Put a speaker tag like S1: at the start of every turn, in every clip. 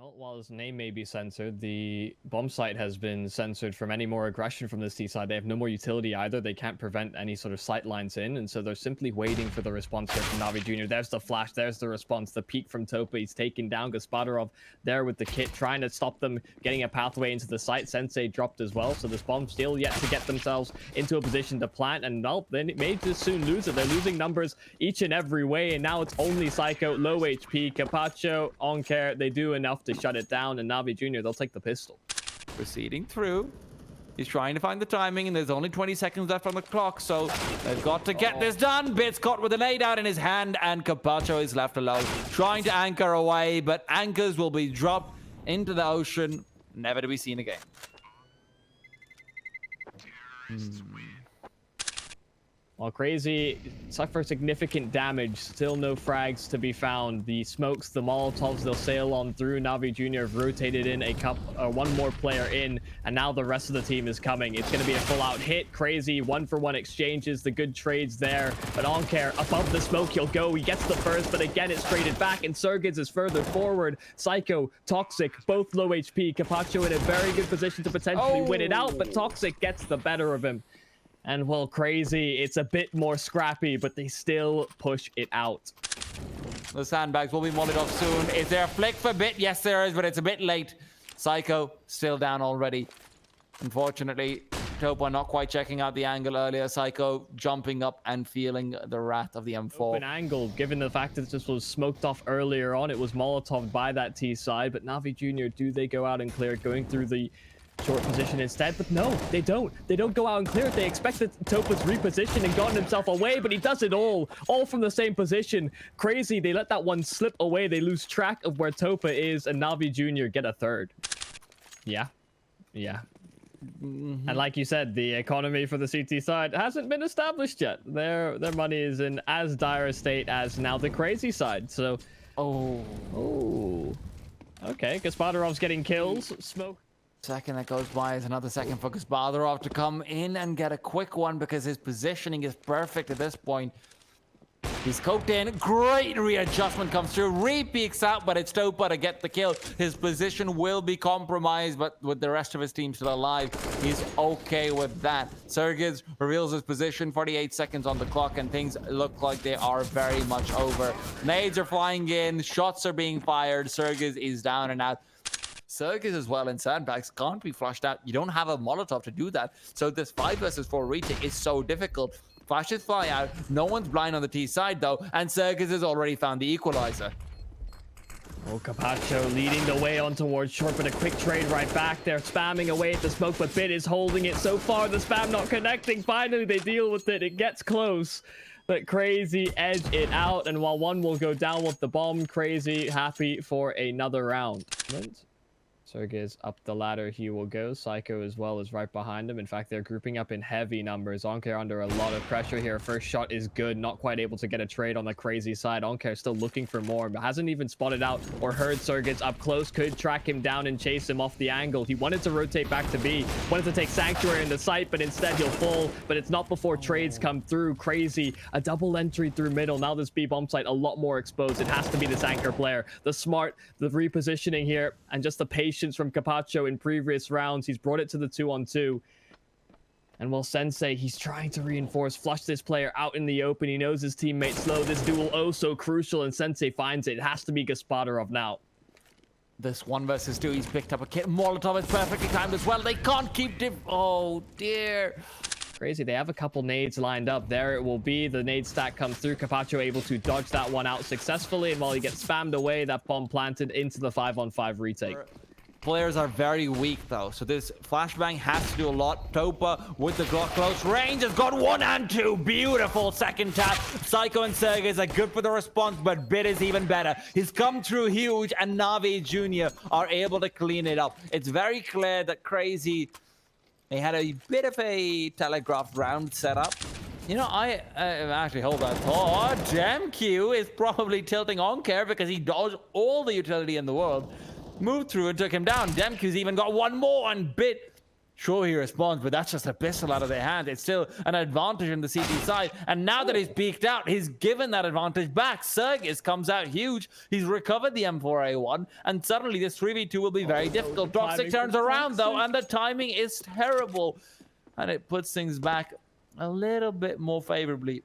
S1: Well, while his name may be censored, the bomb site has been censored from any more aggression from this T side. They have no more utility either. They can't prevent any sort of sight lines in, and so they're simply waiting for the response here from NaVi Jr. There's the flash, there's the response, the peek from Topa. He's taking down Gaspadarov there with the kit, trying to stop them getting a pathway into the site. Sensei dropped as well, so this bomb still yet to get themselves into a position to plant, and well, they may just soon lose it. They're losing numbers each and every way, and now it's only Psycho, low HP, Capacho, on care. They do enough to shut it down, and NaVi Jr., they'll take the pistol.
S2: Proceeding through. He's trying to find the timing, and there's only 20 seconds left on the clock, so they've got to get this done. Bits caught with a nade out in his hand, and Capacho is left alone, trying to anchor away, but anchors will be dropped into the ocean, never to be seen again.
S1: While Crazy suffer significant damage, still no frags to be found. The smokes, the Molotovs, they'll sail on through. NaVi Jr. have rotated in one more player in, and now the rest of the team is coming. It's going to be a full-out hit. Crazy, 1-for-1 exchanges, the good trades there. But Oncare, above the smoke, he'll go. He gets the first, but again, it's traded back, and Sergiz is further forward. Psycho, Toxic, both low HP. Capacho in a very good position to potentially win it out, but Toxic gets the better of him. And well, Crazy, it's a bit more scrappy, but they still push it out.
S2: The sandbags will be modded off soon. Is there a flick for Bit? Yes, there is, but it's a bit late. Psycho still down already. Unfortunately, Topa not quite checking out the angle earlier. Psycho jumping up and feeling the wrath of the M4.
S1: Open angle, given the fact that this was smoked off earlier on. It was Molotov by that T side, but NaVi Jr., do they go out and clear it, going through the short position instead? But no, they don't. They don't go out and clear it. They expect that Topa's repositioned and gotten himself away, but he does it all from the same position. Crazy, they let that one slip away. They lose track of where Topa is, and NaVi Jr. get a third. Yeah. And like you said, the economy for the CT side hasn't been established yet. Their money is in as dire a state as now the Crazy side. So, okay, Gaspadarov's getting kills. Smoke.
S2: Second that goes by is another second for Gaspadarov to come in and get a quick one, because his positioning is perfect at this point. He's scoped in. Great readjustment comes through. Re-peeks out, but it's Topa to get the kill. His position will be compromised, but with the rest of his team still alive, he's okay with that. Sergiz reveals his position. 48 seconds on the clock, and things look like they are very much over. Nades are flying in. Shots are being fired. Sergiz is down and out. Sergiz as well in sandbags can't be flushed out. You don't have a Molotov to do that. So this 5 versus 4 retake is so difficult. Flashes fly out. No one's blind on the T side though, and Sergiz has already found the equalizer.
S1: Capacho leading the way on towards short, but a quick trade right back there, spamming away at the smoke, but Bit is holding it so far. The spam not connecting. Finally, they deal with it. It gets close, but Crazy edge it out, and while one will go down with the bomb, Crazy happy for another round. Sergiz up the ladder, he will go. Psycho as well is right behind him. In fact, they're grouping up in heavy numbers. Oncare under a lot of pressure here. First shot is good. Not quite able to get a trade on the Crazy side. Oncare still looking for more, but hasn't even spotted out or heard Sergiz up close. Could track him down and chase him off the angle. He wanted to rotate back to B. Wanted to take Sanctuary in the site, but instead he'll fall. But it's not before trades come through. Crazy, a double entry through middle. Now this B bomb site a lot more exposed. It has to be this anchor player. The smart, the repositioning here, and just the patience from Capacho in previous rounds. He's brought it to the 2-on-2. And while Sensei, he's trying to reinforce, flush this player out in the open. He knows his teammate's slow. This duel so crucial, and Sensei finds it. It has to be Gaspadarov now.
S2: This 1 versus 2, he's picked up a kit. Molotov is perfectly timed as well. They can't keep oh dear.
S1: Crazy, they have a couple nades lined up. There it will be. The nade stack comes through. Capacho able to dodge that one out successfully, and while he gets spammed away, that bomb planted into the 5-on-5 retake.
S2: Players are very weak though, so this flashbang has to do a lot. Topa with the close range has got 1 and 2. Beautiful second tap. Psycho and Sergiz are good for the response, but Bit is even better. He's come through huge, and NaVi Jr. are able to clean it up. It's very clear that Crazy, they had a bit of a telegraphed round set up. You know, I actually hold that thought. DemQ is probably tilting Oncare because he dodged all the utility in the world. Moved through and took him down. DemQ's even got 1 more, and Bit Sure, he responds, but that's just a pistol out of their hand. It's still an advantage on the CT side. And now that he's peeked out, he's given that advantage back. CSGO comes out huge. He's recovered the M4A1, and suddenly this 3v2 will be very difficult. Toxic turns around, though, and the timing is terrible. And it puts things back a little bit more favorably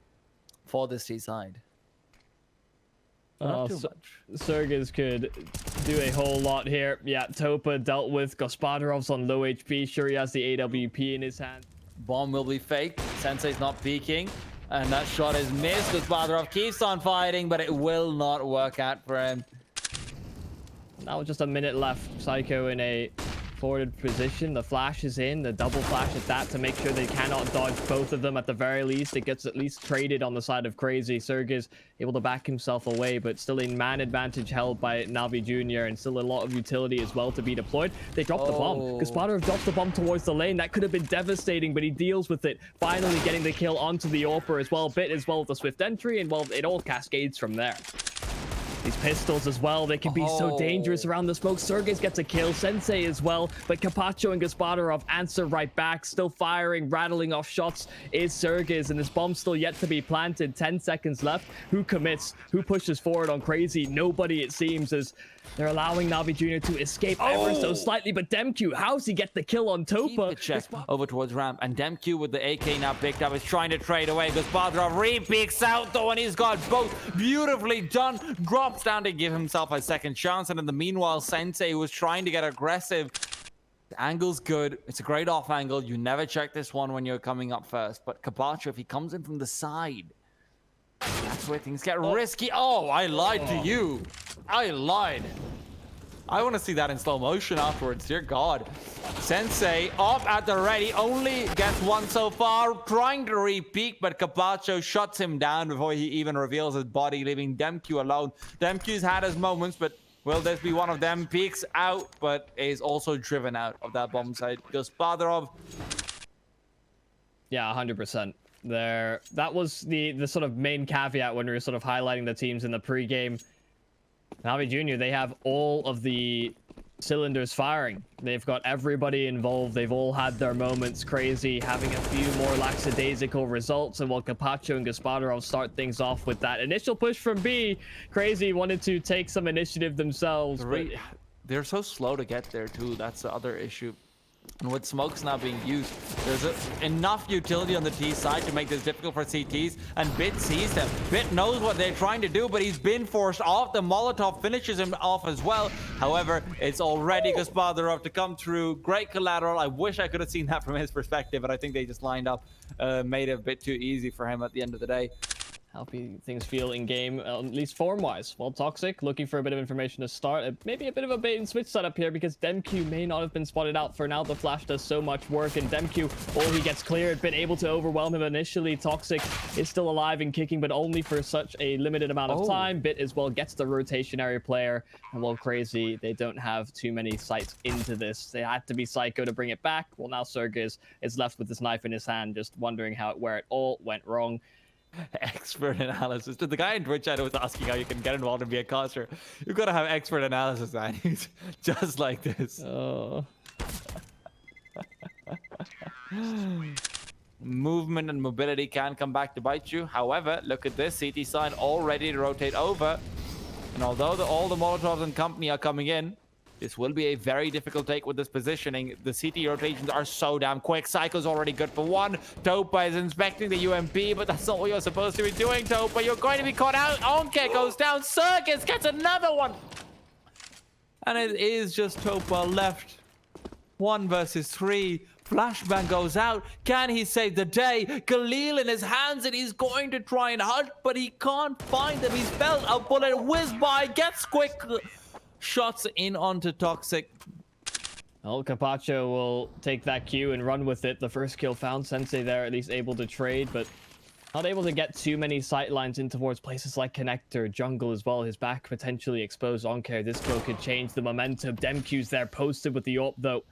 S2: for this T side. Not too much.
S1: CSGO could do a whole lot here. Yeah, Topa dealt with. Gospodarov's on low HP. Sure, he has the AWP in his hand.
S2: Bomb will be faked. Sensei's not peeking. And that shot is missed. Gospodarov keeps on fighting, but it will not work out for him.
S1: Now just a minute left. Psycho in a forwarded position. The flash is in. The double flash at that to make sure they cannot dodge both of them at the very least. It gets at least traded on the side of Crazy. CSGO is able to back himself away, but still a man advantage held by NaVi Jr. and still a lot of utility as well to be deployed. They drop the bomb. Gospodarov drops the bomb towards the lane. That could have been devastating, but he deals with it. Finally getting the kill onto the AWPer as well. Bit as well with the swift entry, and well, it all cascades from there. These pistols as well, they can be so dangerous around the smoke. CSGO gets a kill, Sensei as well, but Capacho and Gospodarov answer right back, still firing, rattling off shots is CSGO, and this bomb's still yet to be planted. 10 seconds left. Who commits? Who pushes forward on Crazy? Nobody, it seems, as they're allowing NaVi Jr. to escape ever so slightly, but Demq, how's he get the kill on Topa?
S2: Check over towards ramp, and Demq with the AK now picked up is trying to trade away. Gospodarov re-peeks out though, and he's got both beautifully done. Drops down to give himself a second chance, and in the meanwhile, Sensei was trying to get aggressive. The angle's good. It's a great off angle. You never check this one when you're coming up first, but Capacho, if he comes in from the side, that's where things get risky. Oh, I lied to you. I lied. I want to see that in slow motion afterwards. Dear God. Sensei up at the ready. Only gets one so far. Trying to re-peek, but Capacho shuts him down before he even reveals his body, leaving Demq alone. Demq's had his moments, but will this be one of them? Peeks out, but is also driven out of that bomb site. Gospodarov.
S1: Yeah, 100%. There, that was the sort of main caveat when we were sort of highlighting the teams in the pregame. NaVi Jr., they have all of the cylinders firing. They've got everybody involved. They've all had their moments. Crazy having a few more lackadaisical results, and while Capacho and Gospodarov start things off with that initial push from B, Crazy wanted to take some initiative themselves. But
S2: they're so slow to get there too. That's the other issue. And with smokes now being used, there's enough utility on the T side to make this difficult for CTs, and Bit sees them. Bit knows what they're trying to do, but he's been forced off. The Molotov finishes him off as well. However, it's already Gospodarov to come through. Great collateral. I wish I could have seen that from his perspective, but I think they just lined up, made it a bit too easy for him at the end of the day.
S1: Helping things feel in game, at least form-wise. Well, Toxic looking for a bit of information to start. Maybe a bit of a bait and switch setup here because Demq may not have been spotted out. For now, the flash does so much work, and Demq, he gets cleared, been able to overwhelm him initially. Toxic is still alive and kicking, but only for such a limited amount of time. Bit as well gets the rotationary player, and while Crazy, they don't have too many sights into this. They had to be Psycho to bring it back. Well, now CSGO is left with this knife in his hand, just wondering where it all went wrong.
S2: Expert analysis. The guy in Twitch chat was asking how you can get involved and be a caster. You've got to have expert analysis, man. He's just like this. Oh. Movement and mobility can come back to bite you. However, look at this. CT side all ready to rotate over. And although all the Molotovs and company are coming in, this will be a very difficult take with this positioning. The CT rotations are so damn quick. Psycho's already good for one. Topa is inspecting the UMP, but that's not what you're supposed to be doing, Topa. You're going to be caught out. Onke goes down. CSGO gets another one. And it is just Topa left. 1 versus 3. Flashbang goes out. Can he save the day? Khalil in his hands, and he's going to try and hunt, but he can't find them. He's felt a bullet whiz by. Gets quick shots in onto Toxic.
S1: Well, Capacho will take that cue and run with it. The first kill found. Sensei there, at least able to trade, but not able to get too many sight lines in towards places like Connector, Jungle as well. His back potentially exposed. Oncare, this kill could change the momentum. Demq's there posted with the AWP though.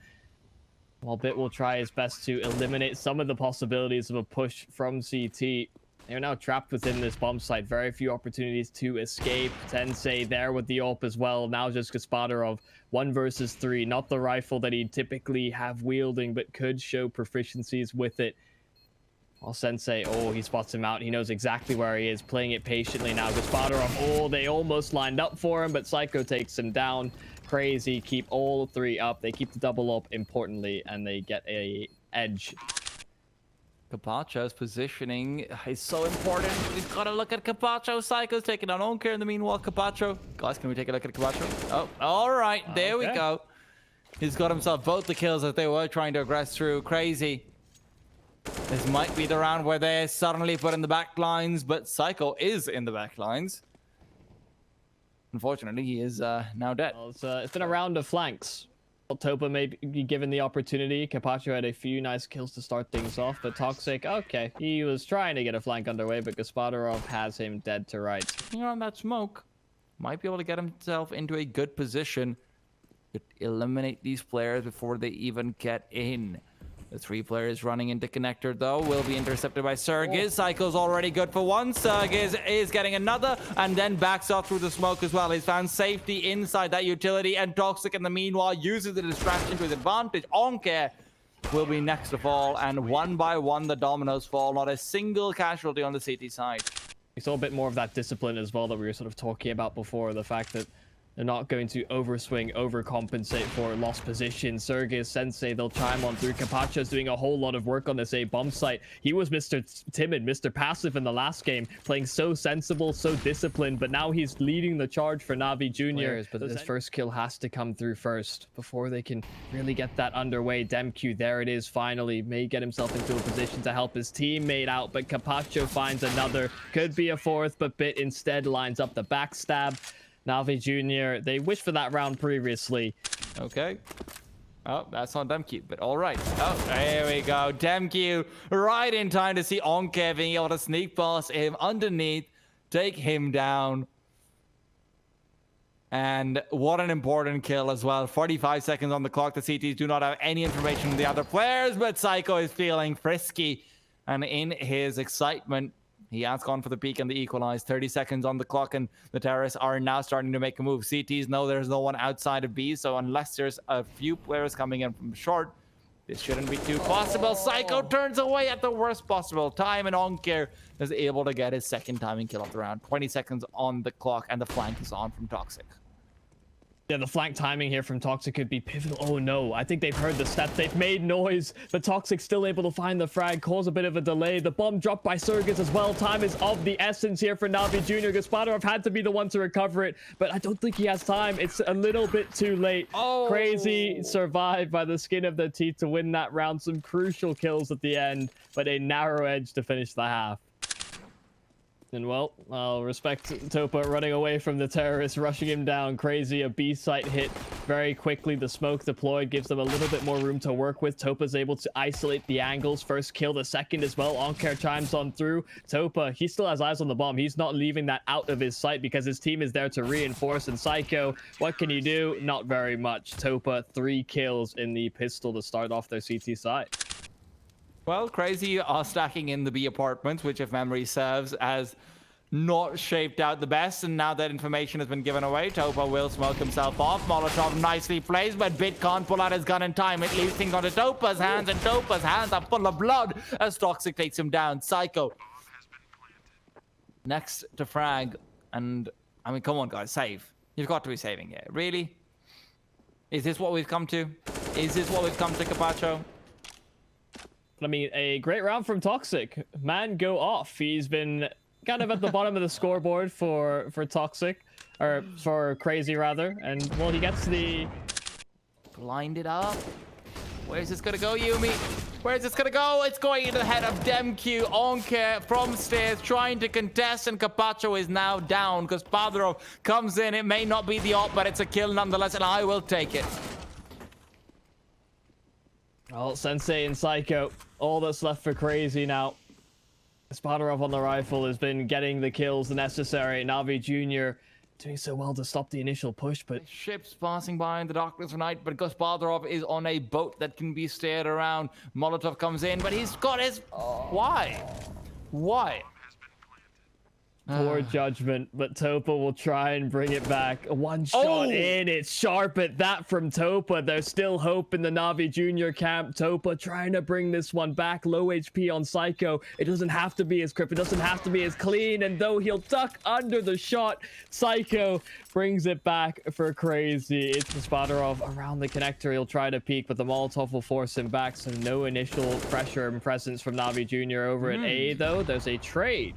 S1: While Bit will try his best to eliminate some of the possibilities of a push from CT. They're now trapped within this bomb site. Very few opportunities to escape. Sensei there with the AWP as well. Now just Gaspadarov 1 versus 3. Not the rifle that he'd typically have wielding, but could show proficiencies with it. While Sensei, oh, he spots him out. He knows exactly where he is, playing it patiently now. Gaspadarov, oh, they almost lined up for him, but Psycho takes him down. Crazy keep all 3 up. They keep the double up, importantly, and they get a edge.
S2: Capacho's positioning is so important. We've got to look at Capacho. Psycho's taking on Onkare in the meanwhile. Capacho. Guys, can we take a look at Capacho? Oh, all right. There we go. He's got himself both the kills that they were trying to aggress through. Crazy. This might be the round where they suddenly put in the back lines, but Psycho is in the back lines. Unfortunately, he is now dead.
S1: Well, it's been a round of flanks. Topa may be given the opportunity. Capacho had a few nice kills to start things off, but Toxic, okay. He was trying to get a flank underway, but Gaspadarov has him dead to rights.
S2: You know, on that smoke, might be able to get himself into a good position to eliminate these players before they even get in. The 3 players running into connector, though, will be intercepted by Sergiz. Psycho's already good for 1. Sergiz is getting another, and then backs off through the smoke as well. He's found safety inside that utility, and Toxic, in the meanwhile, uses the distraction to his advantage. Onkare will be next to fall, and 1 by 1, the dominoes fall. Not a single casualty on the CT side.
S1: We saw a bit more of that discipline as well that we were sort of talking about before. The fact that they're not going to overswing, overcompensate for lost position. Sergiz, Sensei, they'll chime on through. Capacho's doing a whole lot of work on this A bomb site. He was Mr. Timid, Mr. Passive in the last game, playing so sensible, so disciplined, but now he's leading the charge for NaVi Jr. But his first kill has to come through first before they can really get that underway. Demq, there it is, finally. May get himself into a position to help his teammate out, but Capacho finds another. Could be a 4th, but Bit instead lines up the backstab. NaVi Jr., they wished for that round previously.
S2: Okay. Oh, that's on Demq, but all right. Oh, there we go. Demq right in time to see Onkare being able to sneak past him underneath, take him down. And what an important kill as well. 45 seconds on the clock. The CTs do not have any information from the other players, but Psycho is feeling frisky. And in his excitement, he has gone for the peak and the equalize. 30 seconds on the clock, and the terrorists are now starting to make a move. CTs know there's no one outside of B, so unless there's a few players coming in from short, this shouldn't be too possible. Psycho turns away at the worst possible time, and Onkare is able to get his 2nd timing kill of the round. 20 seconds on the clock, and the flank is on from Toxic.
S1: Yeah, the flank timing here from Toxic could be pivotal. Oh no, I think they've heard the steps. They've made noise, but Toxic still able to find the frag, cause a bit of a delay. The bomb dropped by Sergiz as well. Time is of the essence here for NaVi Jr. Gaspadarov had to be the one to recover it, but I don't think he has time. It's a little bit too late.
S2: Oh.
S1: Crazy survived by the skin of their teeth to win that round. Some crucial kills at the end, but a narrow edge to finish the half. And well, I'll respect Topa running away from the terrorists, rushing him down. Crazy, a B site hit very quickly. The smoke deployed gives them a little bit more room to work with. Topa's able to isolate the angles. First kill, the 2nd as well. Onkare chimes on through. Topa, he still has eyes on the bomb. He's not leaving that out of his sight because his team is there to reinforce. And Psycho, what can you do? Not very much. Topa, 3 kills in the pistol to start off their CT side.
S2: Well, Crazy are stacking in the B apartments, which, if memory serves, has not shaped out the best. And now that information has been given away, Topa will smoke himself off. Molotov nicely placed, but Bit can't pull out his gun in time. It leaves things onto Topa's hands, and Topa's hands are full of blood as Toxic takes him down. Psycho next to frag, and I mean, come on, guys, save. You've got to be saving it. Really? Is this what we've come to? Is this what we've come to, Capacho?
S1: I mean, a great round from Toxic. Man, go off. He's been kind of at the bottom of the scoreboard for Toxic, or for Crazy rather. And well, he gets the
S2: blinded up. Where's this gonna go, Yumi? Where's this gonna go? It's going into the head of Demq. Onkare from stairs trying to contest, and Capacho is now down because Padrov comes in. It may not be the ult, but it's a kill nonetheless, and I will take it.
S1: Well, Sensei and Psycho, all that's left for Crazy now. Spadarov on the rifle has been getting the kills necessary. NaVi Jr. doing so well to stop the initial push, but
S2: ships passing by in the darkness of night, but Gaspadarov is on a boat that can be steered around. Molotov comes in, but he's got his... Why? Why?
S1: Poor judgment, but Topa will try and bring it back. One shot in, it's sharp at that from Topa. There's still hope in the NaVi Junior camp. Topa trying to bring this one back. Low HP on Psycho. It doesn't have to be as crisp. It doesn't have to be as clean. And though he'll duck under the shot, Psycho brings it back for crazy. It's Gaspadarov around the connector. He'll try to peek, but the Molotov will force him back. So no initial pressure and presence from NaVi Junior over at A, though. There's a trade.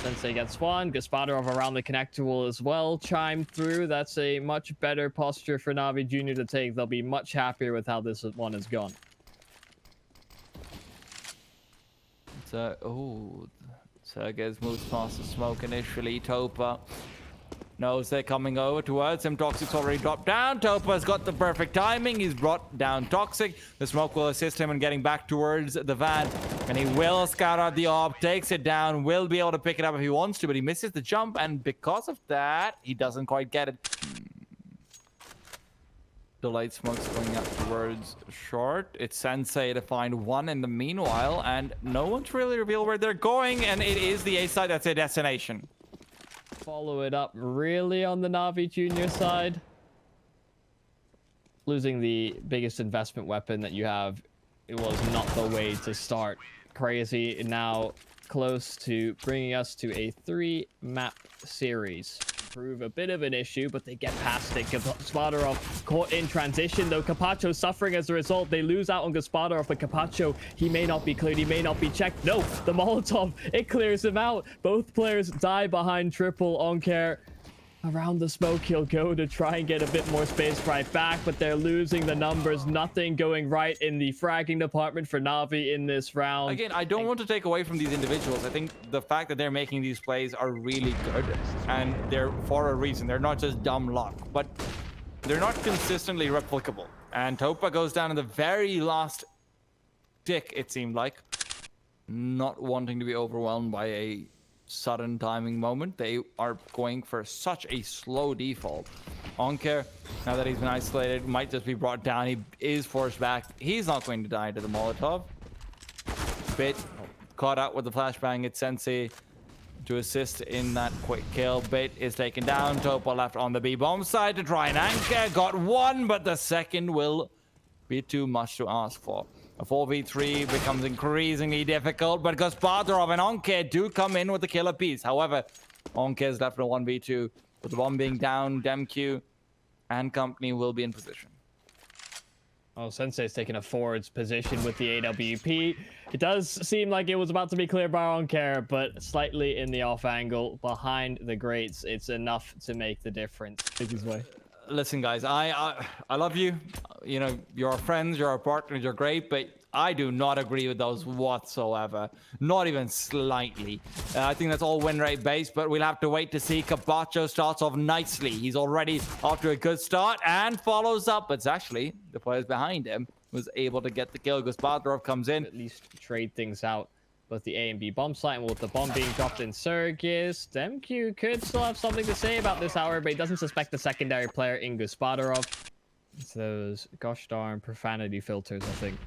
S1: Sensei gets one. Gaspadarov around the connector will as well chime through. That's a much better posture for NaVi Junior to take. They'll be much happier with how this one has gone.
S2: So, Sergez moves past the smoke initially. Topa knows they're coming over towards him. Toxic's already dropped down. Topa's got the perfect timing. He's brought down Toxic. The smoke will assist him in getting back towards the van. And he will scout out the orb, takes it down, will be able to pick it up if he wants to, but he misses the jump. And because of that, he doesn't quite get it. The light smoke's going up towards short. It's Sensei to find one in the meanwhile. And no one's really revealed where they're going. And it is the A side that's their destination.
S1: Follow it up really on the NaVi Junior side. Losing the biggest investment weapon that you have, it was not the way to start. Crazy now close to bringing us to a 3-map series. Prove a bit of an issue, but they get past it. Gaspadarov caught in transition, though. Capacho suffering as a result. They lose out on Gaspadarov, but Capacho, he may not be cleared. He may not be checked. No, the Molotov, it clears him out. Both players die behind triple on care. Around the smoke, he'll go to try and get a bit more space right back, but they're losing the numbers. Nothing going right in the fragging department for NaVi in this round.
S2: Again, I don't want to take away from these individuals. I think the fact that they're making these plays are really good, and they're for a reason. They're not just dumb luck, but they're not consistently replicable. And Topa goes down in the very last tick, it seemed like. Not wanting to be overwhelmed by a sudden timing moment. They are going for such a slow default. Onker, now that he's been isolated, might just be brought down. He is forced back. He's not going to die to the Molotov. Bit caught out with the flashbang. It's Sensei to assist in that quick kill. Bit is taken down. Topa left on the B-bomb side to try and anchor. Got one, but the second will be too much to ask for. A 4v3 becomes increasingly difficult, but Gaspadarov and Onke do come in with the killer piece. However, Onke is left in a 1v2. With the bomb being down, Demq and company will be in position.
S1: Oh, Sensei's taking a forward's position with the AWP. It does seem like it was about to be cleared by Onker, but slightly in the off angle behind the grates. It's enough to make the difference. His way.
S2: Listen, guys, I love you. You know, you're our friends, you're our partners, you're great, but I do not agree with those whatsoever. Not even slightly. I think that's all win rate based, but we'll have to wait to see. Capacho starts off nicely. He's already off to a good start and follows up. But it's actually the players behind him was able to get the kill. Gaspadarov comes in.
S1: At least trade things out. Both the A and B bomb site, and with the bomb being dropped in Sergis, Demq could still have something to say about this, however, but he doesn't suspect the secondary player in Gaspadarov. It's those gosh darn profanity filters, I think.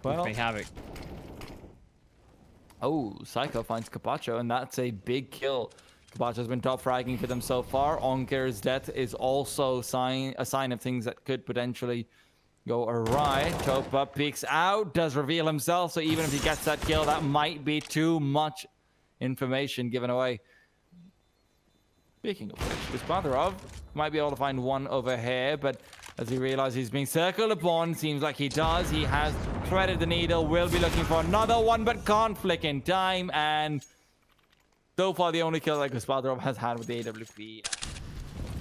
S2: Well,
S1: havoc.
S2: Oh, Psycho finds Capacho, and that's a big kill. Capacho's been top fragging for them so far. Onker's death is also a sign of things that could potentially go awry. Topa peeks out, does reveal himself, so even if he gets that kill, that might be too much information given away. Speaking of which, Gaspadarov might be able to find one over here, but as he realizes he's being circled upon, seems like he does. He has threaded the needle, will be looking for another one, but can't flick in time, and so far the only kill that Gaspadarov has had with the AWP.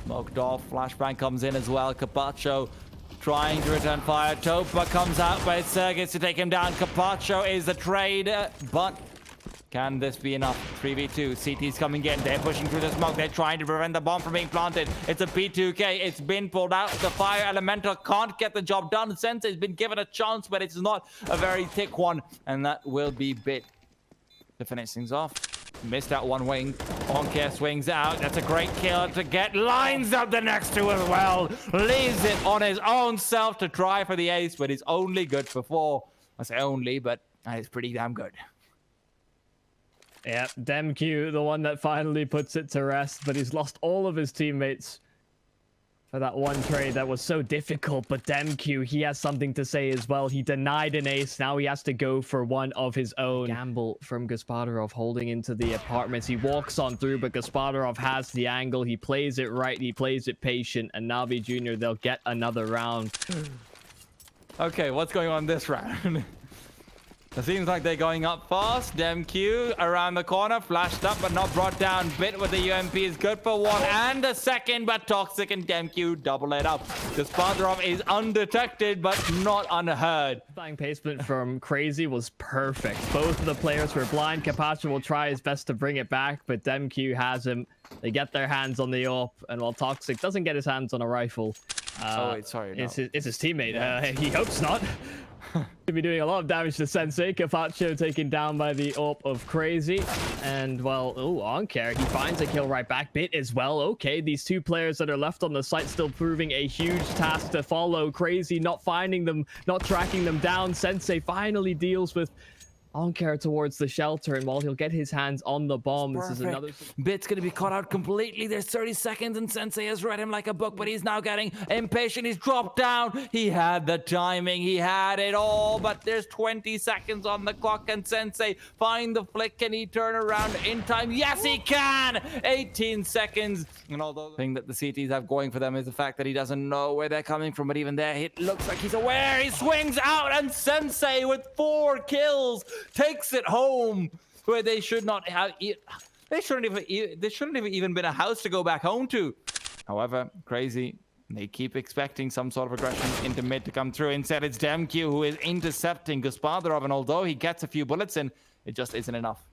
S2: Smoked off, flashbang comes in as well. Capacho trying to return fire. Topa comes out, but it's Sergis to take him down. Capacho is the trader, but can this be enough? 3v2. CT's coming in. They're pushing through the smoke. They're trying to prevent the bomb from being planted. It's a P2K. It's been pulled out. The fire elemental can't get the job done. Sensei's been given a chance, but it's not a very thick one. And that will be Bit to finish things off. Missed out one wing. Onker swings out. That's a great kill to get. Lines up the next two as well. Leaves it on his own self to try for the ace, but he's only good for 4. I say only, but that is pretty damn good.
S1: Yep, DemQ, the one that finally puts it to rest, but he's lost all of his teammates for that one trade that was so difficult. But DemQ, he has something to say as well. He denied an ace. Now he has to go for one of his own. Gamble from Gaspadarov holding into the apartments. He walks on through, but Gaspadarov has the angle. He plays it right. He plays it patient. And NaVi Jr., they'll get another round.
S2: Okay, what's going on this round? It seems like they're going up fast. DemQ around the corner, flashed up but not brought down. Bit with the UMP is good for one and a second, but Toxic and DemQ double it up. Gaspadarov is undetected but not unheard.
S1: Flying placement from CR4ZY was perfect. Both of the players were blind. Capacho will try his best to bring it back, but DemQ has him. They get their hands on the AWP, and while Toxic doesn't get his hands on a rifle,
S2: oh wait, sorry, no.
S1: it's his teammate.
S2: Yeah.
S1: He hopes not. Could be doing a lot of damage to Sensei. Capacho taken down by the AWP of CR4ZY. And, well, Oncare, he finds a kill right back. Bit as well. Okay, these two players that are left on the site still proving a huge task to follow. CR4ZY not finding them, not tracking them down. Sensei finally deals with Oncare towards the shelter, and while he'll get his hands on the bomb, this is another...
S2: Bit's gonna be caught out completely. There's 30 seconds and Sensei has read him like a book, but he's now getting impatient. He's dropped down. He had the timing. He had it all, but there's 20 seconds on the clock. Can Sensei find the flick? Can he turn around in time? Yes, he can! 18 seconds. And although the thing that the CTs have going for them is the fact that he doesn't know where they're coming from, but even there, it looks like he's aware. He swings out, and Sensei with 4 kills takes it home, where they should not have. There shouldn't have even been a house to go back home to. However, CR4ZY, they keep expecting some sort of aggression into mid to come through. Instead, it's DemQ who is intercepting Gaspadarov, and although he gets a few bullets in, it just isn't enough.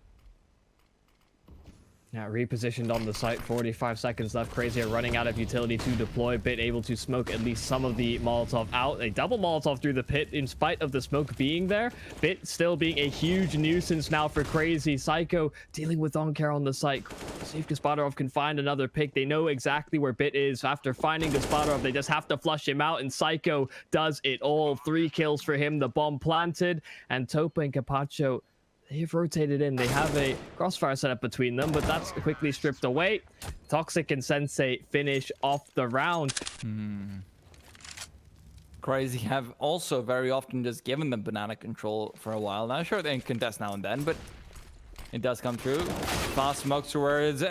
S1: Now repositioned on the site, 45 seconds left. CR4ZY are running out of utility to deploy. Bit able to smoke at least some of the Molotov out. A double Molotov through the pit in spite of the smoke being there. Bit still being a huge nuisance now for CR4ZY. Psycho dealing with Oncare on the site. See if Gaspadarov can find another pick. They know exactly where Bit is. After finding Gaspadarov, they just have to flush him out, and Psycho does it all. 3 kills for him. The bomb planted, and Topa and Capacho, they've rotated in. They have a crossfire set up between them, but that's quickly stripped away. Toxic and Sensei finish off the round.
S2: CR4ZY have also very often just given them banana control for a while now. Sure, they contest now and then, but it does come through. Fast smokes towards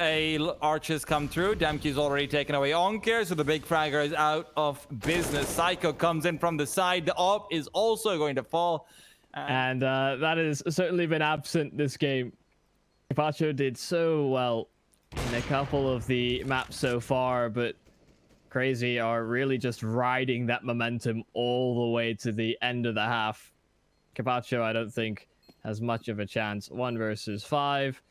S2: arches come through. DemQ's already taken away Oncare, so the big fragger is out of business. Psycho comes in from the side. The AWP is also going to fall.
S1: And that has certainly been absent this game. Capacho did so well in a couple of the maps so far, but CR4ZY are really just riding that momentum all the way to the end of the half. Capacho, I don't think, has much of a chance. 1 versus 5.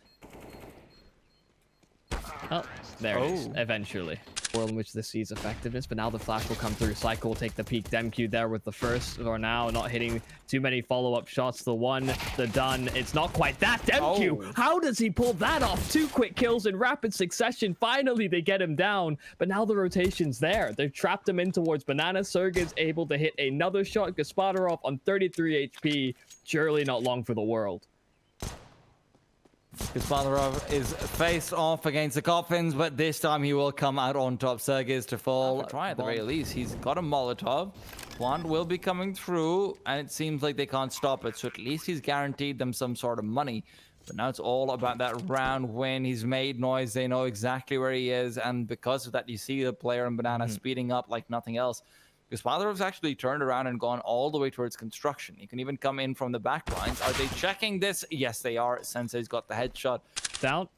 S1: Oh, there it is, eventually. World in which this sees effectiveness, but now the flash will come through. Psycho will take the peak. DemQ there with the first, or now not hitting too many follow-up shots. The one, the done. It's not quite that. DemQ, how does he pull that off? 2 quick kills in rapid succession. Finally, they get him down, but now the rotation's there. They've trapped him in towards Banana. Sergey's able to hit another shot. Gaspadarov on 33 HP. Surely not long for the world.
S2: Gaspadarov is faced off against the coffins, but this time he will come out on top. Sergey to fall. Try at the very least. He's got a Molotov. One will be coming through, and it seems like they can't stop it. So at least he's guaranteed them some sort of money. But now it's all about that round win. He's made noise. They know exactly where he is, and because of that, you see the player in Banana speeding up like nothing else. Gaspadarov's actually turned around and gone all the way towards construction. He can even come in from the back lines. Are they checking this? Yes, they are. Sensei's got the headshot.
S1: Down.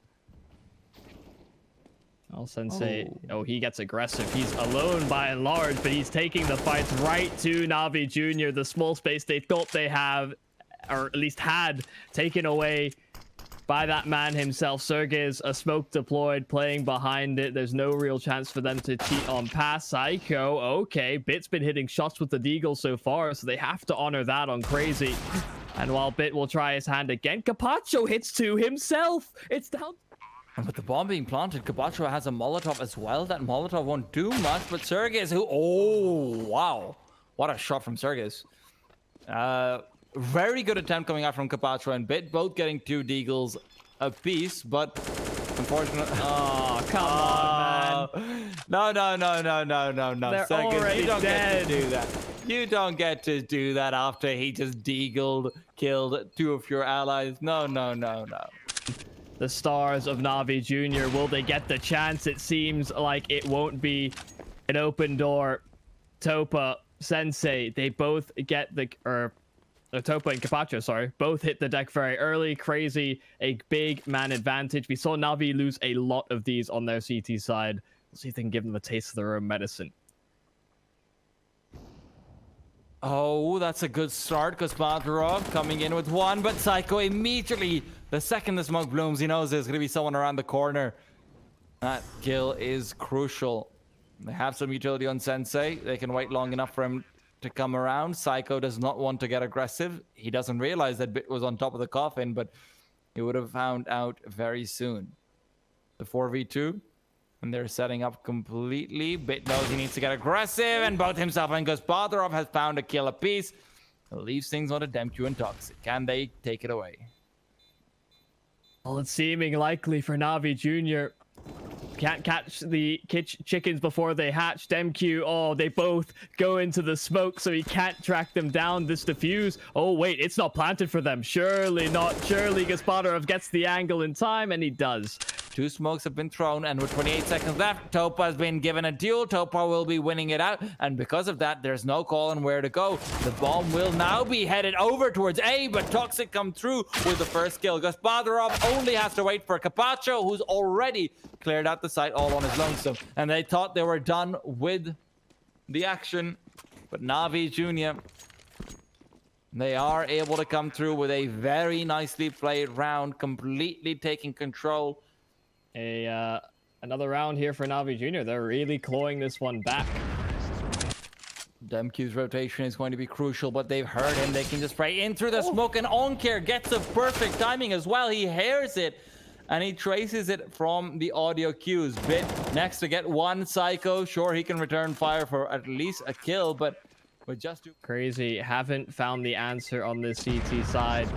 S1: Oh, Sensei. Oh, he gets aggressive. He's alone by and large, but he's taking the fights right to NaVi Jr. The small space they thought they have, or at least had, taken away by that man himself. Sergey's a smoke deployed, playing behind it. There's no real chance for them to cheat on pass. Psycho, okay. Bit's been hitting shots with the Deagle so far, so they have to honor that on CR4ZY. And while Bit will try his hand again, Capacho hits 2 himself. It's down.
S2: And with the bomb being planted, Capacho has a Molotov as well. That Molotov won't do much, but Sergey's who... Oh, wow. What a shot from Sergey's. Very good attempt coming out from Capacho and Bit, both getting 2 Deagles. apiece, but unfortunately...
S1: Oh, come on, man.
S2: No.
S1: They're
S2: Seconds,
S1: already
S2: you don't
S1: dead.
S2: get to do that. You don't get to do that after he just killed 2 of your allies. No.
S1: The stars of NaVi Jr. Will they get the chance? It seems like it won't be an open door. Topa, Sensei, they both get the... Topa and Capacho, sorry, both hit the deck very early. Crazy, a big man advantage. We saw NaVi lose a lot of these on their CT side. We'll see if they can give them a taste of their own medicine.
S2: Oh, that's a good start. Gospodarov coming in with 1, but Psycho immediately, the second the smoke blooms, he knows there's going to be someone around the corner. That kill is crucial. They have some utility on Sensei. They can wait long enough for him to come around. Psycho does not want to get aggressive. He doesn't realize that Bit was on top of the coffin, but he would have found out very soon. The 4v2, and they're setting up completely. Bit knows he needs to get aggressive, and both himself and Gospodarov has found a kill apiece. It leaves things on a Demku and Toxic. Can they take it away?
S1: Well, it's seeming likely for NaVi Jr. Can't catch the chickens before they hatch. Demku, oh, they both go into the smoke, so he can't track them down. This defuse. Oh, wait, it's not planted for them. Surely not. Surely Gospodarov gets the angle in time, and he does.
S2: 2 smokes have been thrown, and with 28 seconds left, Topa has been given a duel. Topa will be winning it out, and because of that, there's no call on where to go. The bomb will now be headed over towards A, but Toxic come through with the first kill. Gospodarov only has to wait for Capacho, who's already cleared out the site all on his lonesome, and they thought they were done with the action, but NaVi Jr., they are able to come through with a very nicely played round, completely taking control.
S1: Another round here for NaVi Jr. They're really clawing this one back.
S2: Demku's rotation is going to be crucial, but they've heard him. They can just spray in through the smoke, and Oncare gets the perfect timing as well. He hears it, and he traces it from the audio cues. Bit next to get 1 Psycho. Sure, he can return fire for at least a kill, but with just 2...
S1: Crazy, haven't found the answer on this CT side.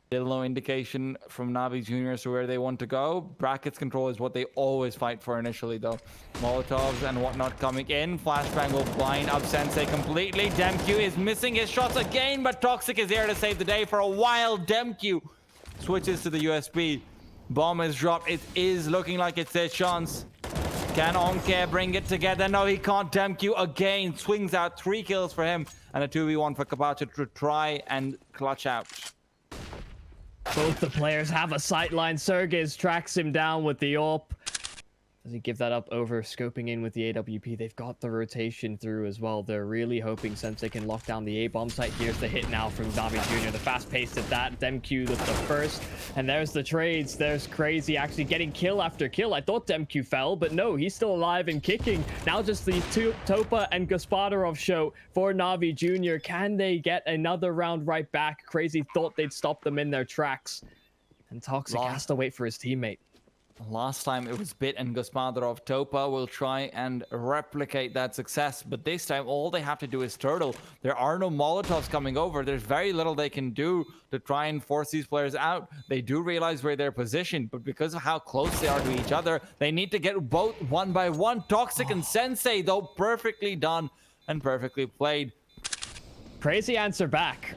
S2: Still no indication from NaVi Jr. as to where they want to go. Brackets control is what they always fight for initially, though. Molotovs and whatnot coming in. Flashbang will blind up Sensei completely. Demku is missing his shots again, but Toxic is there to save the day for a while. Demku switches to the USB. Bomb is dropped. It is looking like it's their chance. Can Oncare bring it together? No, he can't. Demku again swings out 3 kills for him, and a 2v1 for Capacho to try and clutch out.
S1: Both the players have a sightline. Sergez tracks him down with the AWP. Does he give that up over scoping in with the AWP? They've got the rotation through as well. They're really hoping Sensei can lock down the A-bomb site. Here's the hit now from NaVi Jr. The fast pace of that. Demku the first. And there's the trades. There's Crazy actually getting kill after kill. I thought Demku fell, but no, he's still alive and kicking. Now just the Topa and Gospodarov show for NaVi Jr. Can they get another round right back? Crazy thought they'd stop them in their tracks. And Toxic has to wait for his teammate.
S2: Last time it was Bit and Gospodarov. Topa will try and replicate that success, but this time all they have to do is turtle. There are no Molotovs coming over. There's very little they can do to try and force these players out. They do realize where they're positioned, but because of how close they are to each other, they need to get both 1 by 1. Toxic and Sensei, though, perfectly done and perfectly played.
S1: Crazy answer back.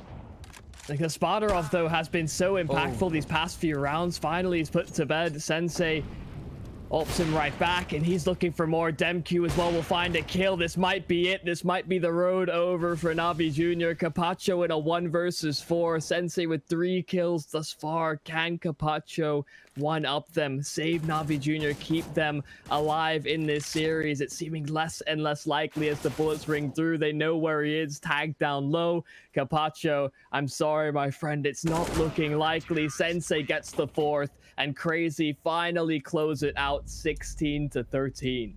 S1: The Gospodarov, though, has been so impactful these past few rounds. Finally, he's put to bed. Sensei opts him right back, and he's looking for more. Demku as well will find a kill. This might be it. This might be the road over for NaVi Jr. Capacho in a 1 versus 4. Sensei with 3 kills thus far. Can Capacho one-up them, save NaVi Jr., keep them alive in this series? It's seeming less and less likely as the bullets ring through. They know where he is, tagged down low. Capacho, I'm sorry, my friend, it's not looking likely. Sensei gets the 4th, and Crazy finally close it out 16-13.